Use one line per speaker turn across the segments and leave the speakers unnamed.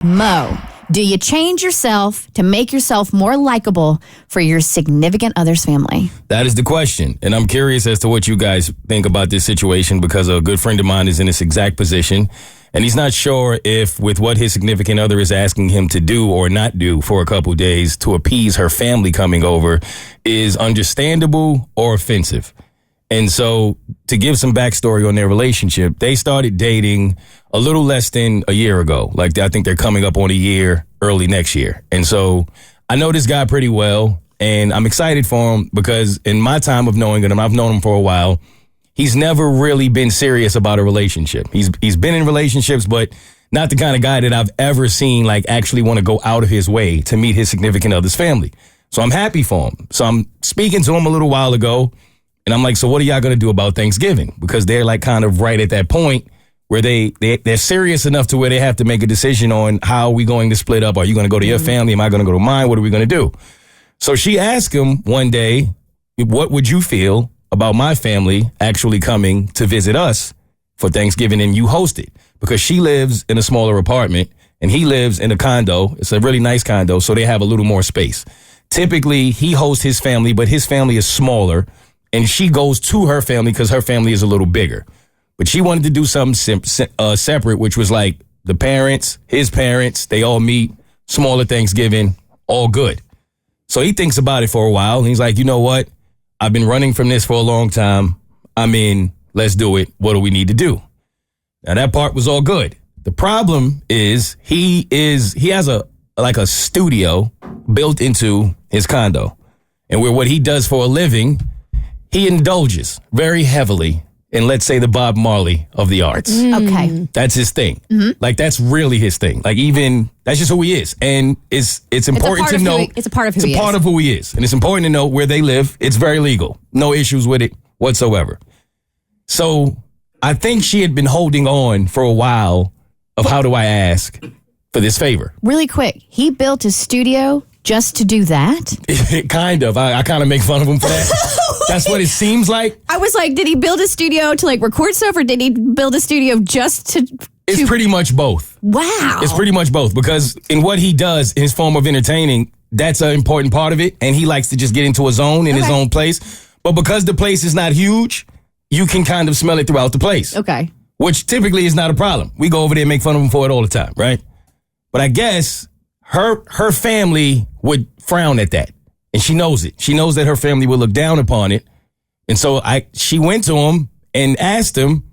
Mo, do you change yourself to make yourself more likable for your significant other's family?
That is the question. And I'm curious as to what you guys think about this situation, because a good friend of mine is in this exact position. And he's not sure if with what his significant other is asking him to do or not do for a couple days to appease her family coming over is understandable or offensive. And so to give some backstory on their relationship, they started dating a little less than a year ago. Like, I think they're coming up on a year early next year. And so I know this guy pretty well, and I'm excited for him because in my time of knowing him, I've known him for a while, he's never really been serious about a relationship. He's been in relationships, but not the kind of guy that I've ever seen like actually want to go out of his way to meet his significant other's family. So I'm happy for him. So I'm speaking to him a little while ago, and I'm like, so what are y'all going to do about Thanksgiving? Because they're like kind of right at that point where they're serious enough to where they have to make a decision on how are we going to split up? Are you going to go to your family? Am I going to go to mine? What are we going to do? So she asked him one day, what would you feel about my family actually coming to visit us for Thanksgiving and you host it? Because she lives in a smaller apartment and he lives in a condo. It's a really nice condo, so they have a little more space. Typically, he hosts his family, but his family is smaller, and she goes to her family because her family is a little bigger. But she wanted to do something separate, which was like the parents, his parents, they all meet, smaller Thanksgiving, all good. So he thinks about it for a while, and he's like, you know what? I've been running from this for a long time. I'm in. Let's do it. What do we need to do? Now, that part was all good. The problem is he has a studio built into his condo. And where what he does for a living, he indulges very heavily in, let's say, the Bob Marley of the arts.
Okay.
That's his thing. Mm-hmm. Like, that's really his thing. Like, even, that's just who he is. And it's important to know.
It's a part of who he is.
It's a part of who he is. And it's important to know where they live. It's very legal. No issues with it whatsoever. So I think she had been holding on for a while of how do I ask for this favor.
Really quick, he built a studio just to do that?
Kind of. I kind of make fun of him for that. That's what it seems like.
I was like, did he build a studio to like record stuff, or did he build a studio just to...
It's pretty much both.
Wow.
It's pretty much both, because in what he does, his form of entertaining, that's an important part of it, and he likes to just get into his own, in his own place. But because the place is not huge, you can kind of smell it throughout the place.
Okay.
Which typically is not a problem. We go over there and make fun of him for it all the time, right? But I guess her family would frown at that. And she knows it. She knows that her family would look down upon it. And so she went to him and asked him,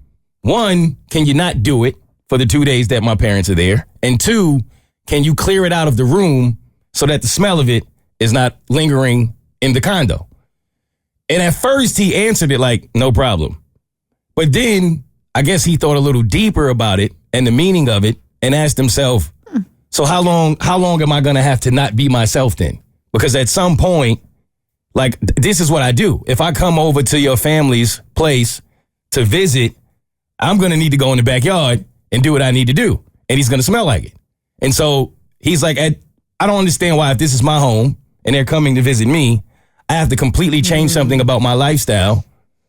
one, can you not do it for the 2 days that my parents are there? And two, can you clear it out of the room so that the smell of it is not lingering in the condo? And at first he answered it like, no problem. But then I guess he thought a little deeper about it and the meaning of it and asked himself, so how long am I going to have to not be myself then? Because at some point, like, this is what I do. If I come over to your family's place to visit, I'm going to need to go in the backyard and do what I need to do. And he's going to smell like it. And so he's like, I don't understand why, if this is my home and they're coming to visit me, I have to completely change something about my lifestyle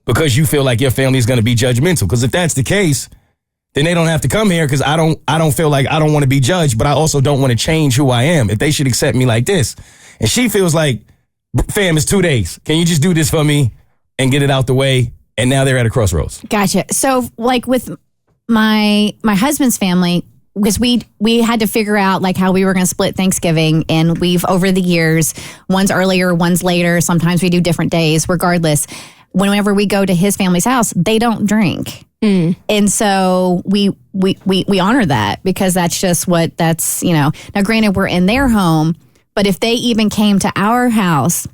because you feel like your family is going to be judgmental. Because if that's the case, then they don't have to come here, because I don't feel like, I don't want to be judged, but I also don't want to change who I am. If they should accept me like this. And she feels like, fam, it's 2 days. Can you just do this for me and get it out the way? And now they're at a crossroads.
Gotcha. So like with my husband's family, because we had to figure out like how we were going to split Thanksgiving, and we've over the years, one's earlier, one's later. Sometimes we do different days. Regardless, whenever we go to his family's house, they don't drink. And so we honor that, because that's just now granted, we're in their home, but if they even came to our house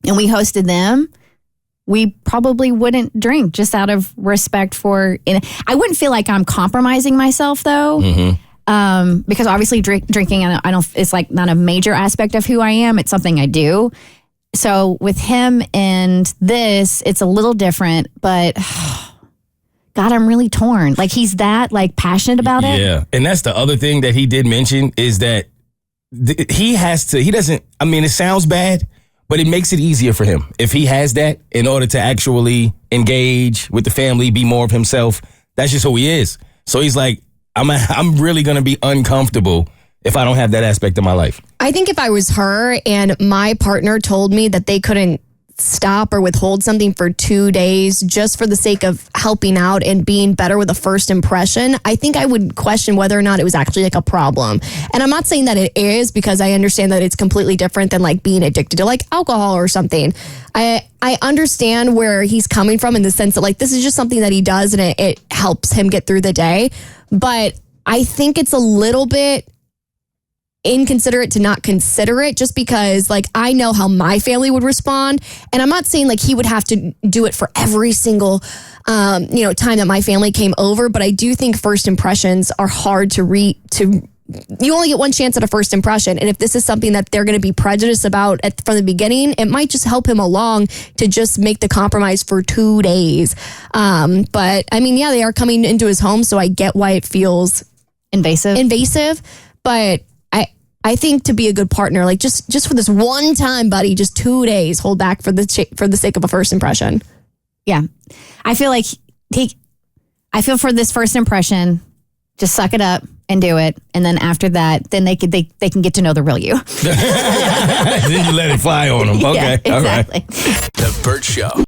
and we hosted them, we probably wouldn't drink, just out of respect for, I wouldn't feel like I'm compromising myself though. Because obviously drinking, I don't, it's like not a major aspect of who I am. It's something I do. So with him and this, it's a little different, but God, I'm really torn. Like, he's that like passionate about it.
Yeah. And that's the other thing that he did mention, is that it sounds bad, but it makes it easier for him if he has that, in order to actually engage with the family, be more of himself. That's just who he is. So he's like, I'm really going to be uncomfortable if I don't have that aspect of my life?
I think if I was her and my partner told me that they couldn't stop or withhold something for 2 days just for the sake of helping out and being better with a first impression, I think I would question whether or not it was actually like a problem. And I'm not saying that it is, because I understand that it's completely different than like being addicted to like alcohol or something. I understand where he's coming from in the sense that like this is just something that he does and it helps him get through the day. But I think it's a little bit inconsiderate to not consider it, just because like I know how my family would respond, and I'm not saying like he would have to do it for every single time that my family came over, but I do think first impressions are hard to you only get one chance at a first impression, and if this is something that they're going to be prejudiced about from the beginning, it might just help him along to just make the compromise for 2 days. But I mean, yeah, they are coming into his home, so I get why it feels invasive, but I think to be a good partner, like just for this one time, buddy, just 2 days, hold back for the sake of a first impression.
Yeah. I feel like for this first impression, just suck it up and do it. And then after that, then they can get to know the real you.
Then you let it fly on them. Okay.
Yeah, exactly.
All right.
The Bert Show.